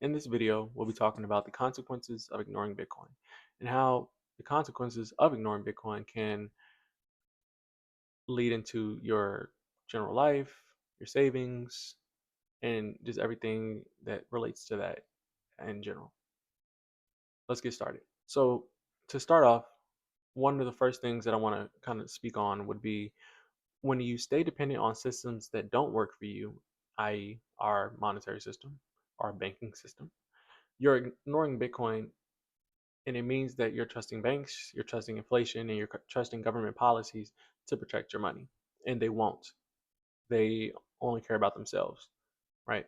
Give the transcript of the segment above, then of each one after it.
In this video, we'll be talking about the consequences of ignoring Bitcoin and how the consequences of ignoring Bitcoin can lead into your general life, your savings, and just everything that relates to that in general. Let's get started. So, to start off, one of the first things that I want to kind of speak on would be when you stay dependent on systems that don't work for you, i.e., our monetary system, our banking system, you're ignoring Bitcoin, and it means that you're trusting banks, you're trusting inflation, and you're trusting government policies to protect your money. And they won't. They only care about themselves, right?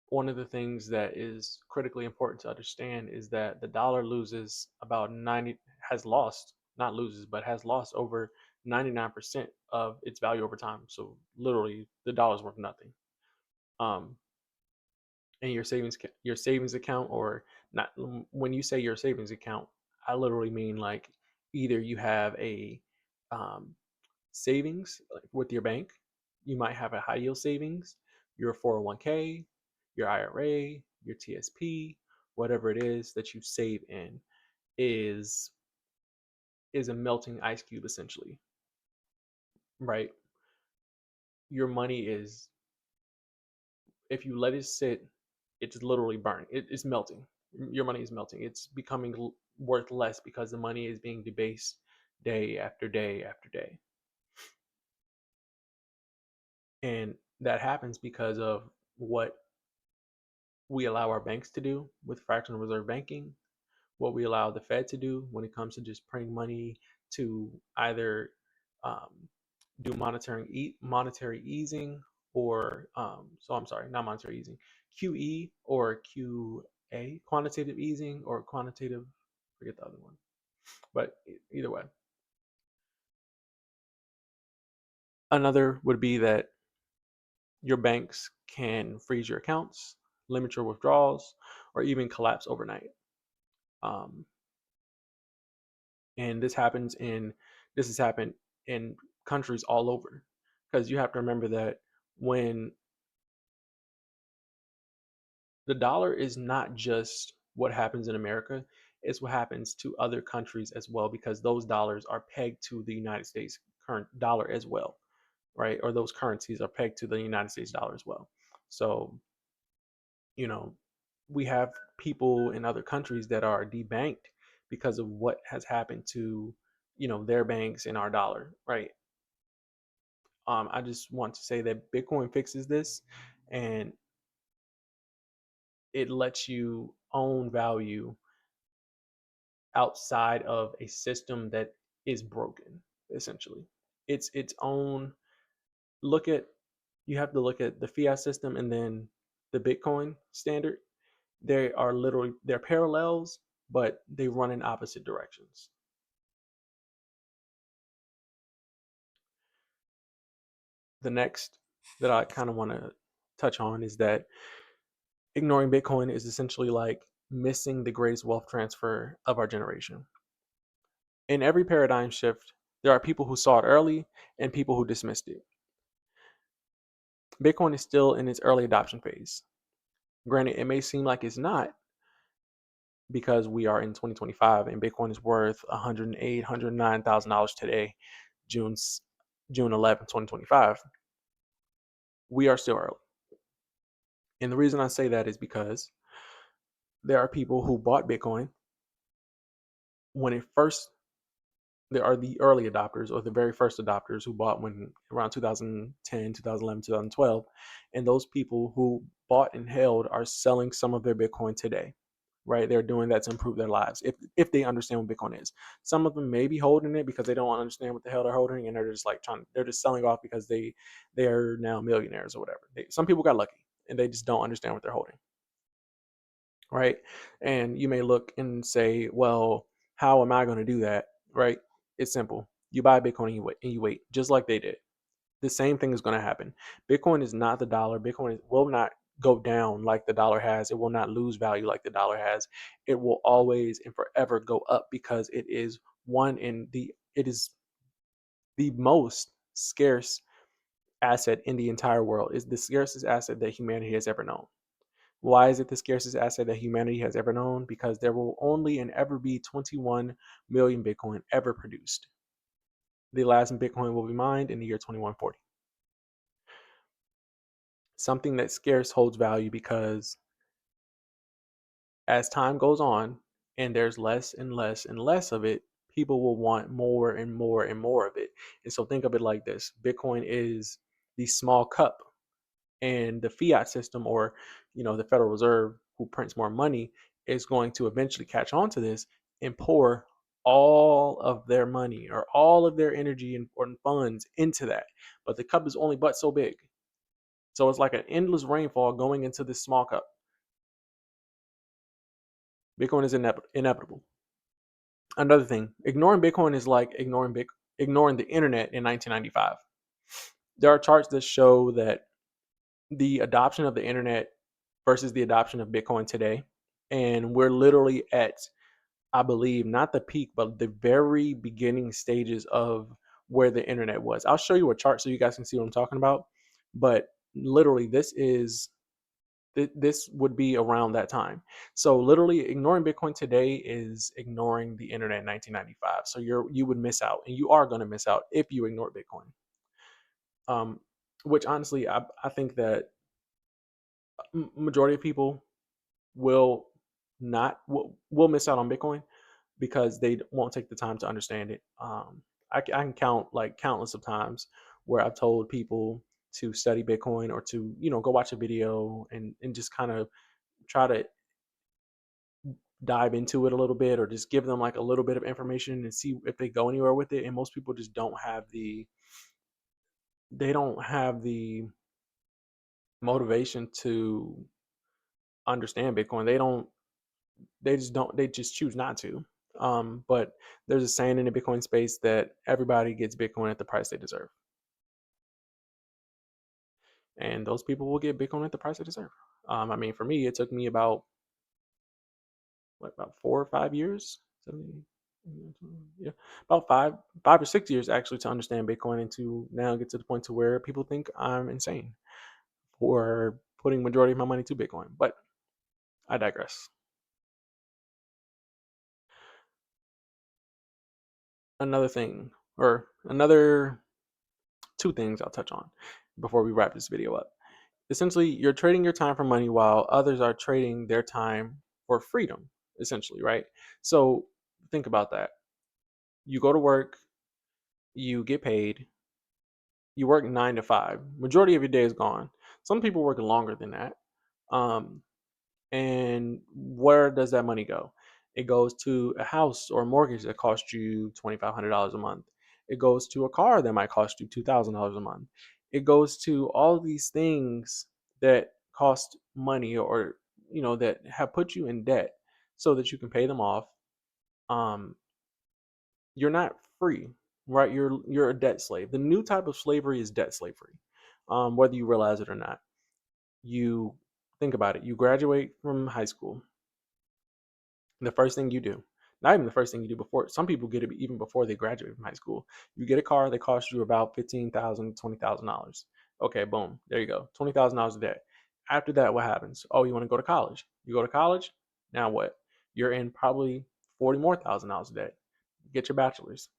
One of the things that is critically important to understand is that the dollar loses about 90, has lost, not loses, but has lost over 99% of its value over time. So literally, the dollar's worth nothing. Um, and your savings account, or not, when you say your savings account, I literally mean like either you have a um, savings like with your bank, you might have a high yield savings, your 401k, your IRA, your TSP, whatever it is that you save in is is a melting ice cube essentially, right? Your money is, if you let it sit, it's literally burning. It's melting. Your money is melting. It's becoming worth less because the money is being debased day after day after day. And that happens because of what we allow our banks to do with fractional reserve banking, what we allow the Fed to do when it comes to just printing money to either um, do monetary easing, or so I'm sorry, not monetary easing, QE or QA, quantitative easing or quantitative, forget the other one, but either way. Another would be that your banks can freeze your accounts, limit your withdrawals, or even collapse overnight. Um, and this has happened in countries all over, because you have to remember that when the dollar is not just what happens in America, it's what happens to other countries as well, because those dollars are pegged to the United States current dollar as well, right? Or those currencies are pegged to the United States dollar as well. So, you know, we have people in other countries that are debanked because of what has happened to, their banks and our dollar, right? I just want to say that Bitcoin fixes this, and it lets you own value outside of a system that is broken, essentially. It's its own. Look at, you have to look at the fiat system and then the Bitcoin standard. They're parallels, but they run in opposite directions. The next that I kind of want to touch on is that ignoring Bitcoin is essentially like missing the greatest wealth transfer of our generation. In every paradigm shift, there are people who saw it early and people who dismissed it. Bitcoin is still in its early adoption phase. Granted, it may seem like it's not, because we are in 2025 and Bitcoin is worth $108,000, $109,000 today, June June 11th, 2025. We are still early. And the reason I say that is because there are people who bought Bitcoin when it first, there are the early adopters or the very first adopters who bought when around 2010, 2011, 2012. And those people who bought and held are selling some of their Bitcoin today, right? They're doing that to improve their lives if they understand what Bitcoin is. Some of them may be holding it because they don't understand what the hell they're holding, and they're just like they're just selling off because they are now millionaires or whatever. Some people got lucky and they just don't understand what they're holding, right? And you may look and say, well, how am I going to do that, right? It's simple. You buy Bitcoin and you wait, just like they did. The same thing is going to happen. Bitcoin is not the dollar. Bitcoin will not go down like the dollar has. It will not lose value like the dollar has. It will always and forever go up because it is the most scarce asset in the entire world. Is the scarcest asset that humanity has ever known. Why is it the scarcest asset that humanity has ever known? Because there will only and ever be 21 million Bitcoin ever produced. The last Bitcoin will be mined in the year 2140. Something that's scarce holds value because as time goes on and there's less and less and less of it, people will want more and more and more of it. And so think of it like this: Bitcoin is the small cup, and the fiat system, or the Federal Reserve, who prints more money, is going to eventually catch on to this and pour all of their money or all of their energy or funds into that. But the cup is only but so big. So it's like an endless rainfall going into this small cup. Bitcoin is inevitable. Another thing, ignoring Bitcoin is like ignoring the internet in 1995. There are charts that show that the adoption of the internet versus the adoption of Bitcoin today. And we're literally at, I believe, not the peak, but the very beginning stages of where the internet was. I'll show you a chart so you guys can see what I'm talking about. But literally, this would be around that time. So literally, ignoring Bitcoin today is ignoring the internet in 1995. So you would miss out, and you are going to miss out if you ignore Bitcoin. Um, which honestly, I think that majority of people will not will miss out on Bitcoin because they won't take the time to understand it. I can count like countless of times where I've told people to study Bitcoin or to go watch a video and just kind of try to dive into it a little bit, or just give them like a little bit of information and see if they go anywhere with it. And most people just don't have the motivation to understand Bitcoin. They just choose not to. But there's a saying in the Bitcoin space that everybody gets Bitcoin at the price they deserve, and those people will get Bitcoin at the price they deserve. I mean, for me, it took me about 4 or 5 years, 70, yeah, about 5 or 6 years actually to understand Bitcoin and to now get to the point to where people think I'm insane for putting majority of my money to Bitcoin. But I digress. Another thing, or another two things I'll touch on before we wrap this video up. Essentially, you're trading your time for money while others are trading their time for freedom, essentially, right? So think about that. You go to work, you get paid, you work 9 to 5. Majority of your day is gone. Some people work longer than that. Um, And where does that money go? It goes to a house or a mortgage that costs you $2,500 a month. It goes to a car that might cost you $2,000 a month. It goes to all these things that cost money, or that have put you in debt so that you can pay them off. Um, you're not free, right? You're a debt slave. The new type of slavery is debt slavery, whether you realize it or not. You think about it. You graduate from high school. The first thing you do, not even the first thing you do, before some people get it even before they graduate from high school, you get a car that costs you about $15,000, $20,000. Okay, boom, there you go, $20,000 a day. After that, what happens? Oh, you want to go to college? You go to college. Now what? You're in probably 40 more thousand dollars a day. Get your bachelor's.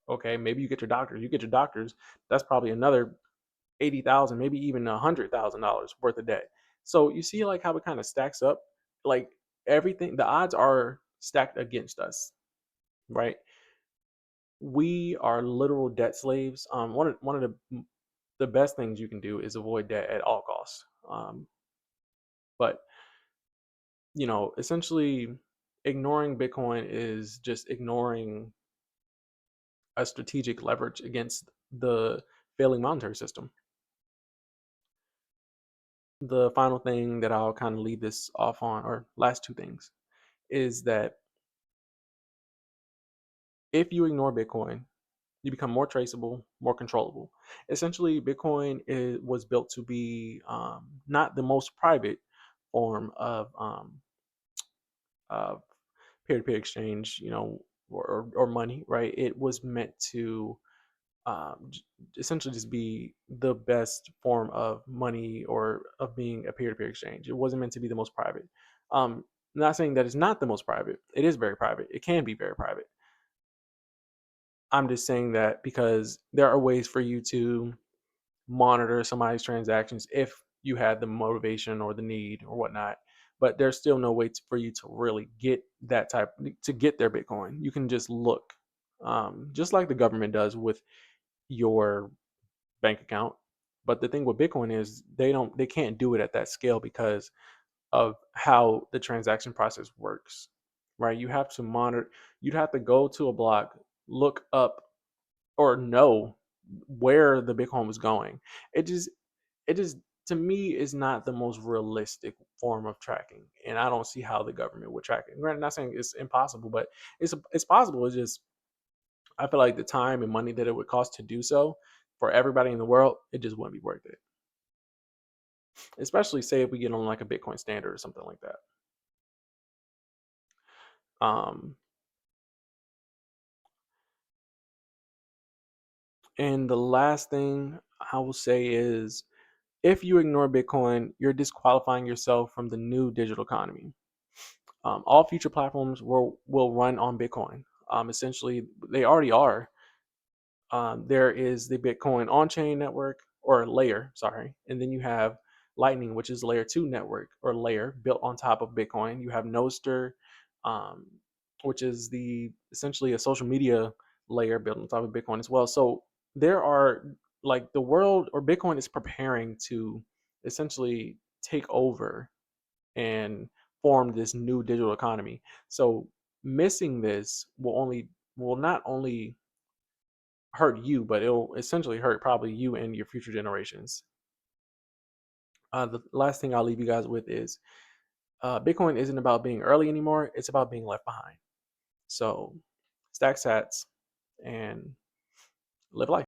Okay, maybe you get your doctor's. You get your doctor's. That's probably another 80,000, maybe even $100,000 worth of debt. So you see like how it kind of stacks up. Like everything, the odds are stacked against us, right? We are literal debt slaves. One of the best things you can do is avoid debt at all costs. But essentially, ignoring Bitcoin is just ignoring a strategic leverage against the failing monetary system. The final thing that I'll kind of leave this off on, or last two things, is that if you ignore Bitcoin, you become more traceable, more controllable. Essentially, Bitcoin was built to be not the most private form of peer-to-peer exchange, or money, right? It was meant to um, essentially just be the best form of money or of being a peer-to-peer exchange. It wasn't meant to be the most private. Not saying that it's not the most private. It is very private. It can be very private. I'm just saying that because there are ways for you to monitor somebody's transactions if you had the motivation or the need or whatnot. But there's still no way for you to really get that type to get their Bitcoin. You can just look, just like the government does with your bank account. But the thing with Bitcoin is they can't do it at that scale because of how the transaction process works. Right? You have to monitor, you'd have to go to a block, look up or know where the Bitcoin was going. It just it just to me is not the most realistic form of tracking. And I don't see how the government would track it. Granted, not saying it's impossible, but it's possible. It's just I feel like the time and money that it would cost to do so for everybody in the world, it just wouldn't be worth it. Especially say if we get on like a Bitcoin standard or something like that. Um, and the last thing I will say is if you ignore Bitcoin, you're disqualifying yourself from the new digital economy. All future platforms will run on Bitcoin. Essentially, they already are. There is the Bitcoin on-chain network or layer, sorry, and then you have Lightning, which is layer two network or layer built on top of Bitcoin. You have Nostr, um, which is the essentially a social media layer built on top of Bitcoin as well. So there are like the world or Bitcoin is preparing to essentially take over and form this new digital economy. So missing this will not only hurt you, but it'll essentially hurt probably you and your future generations. The last thing I'll leave you guys with is Bitcoin isn't about being early anymore. It's about being left behind. So stack sats and live life.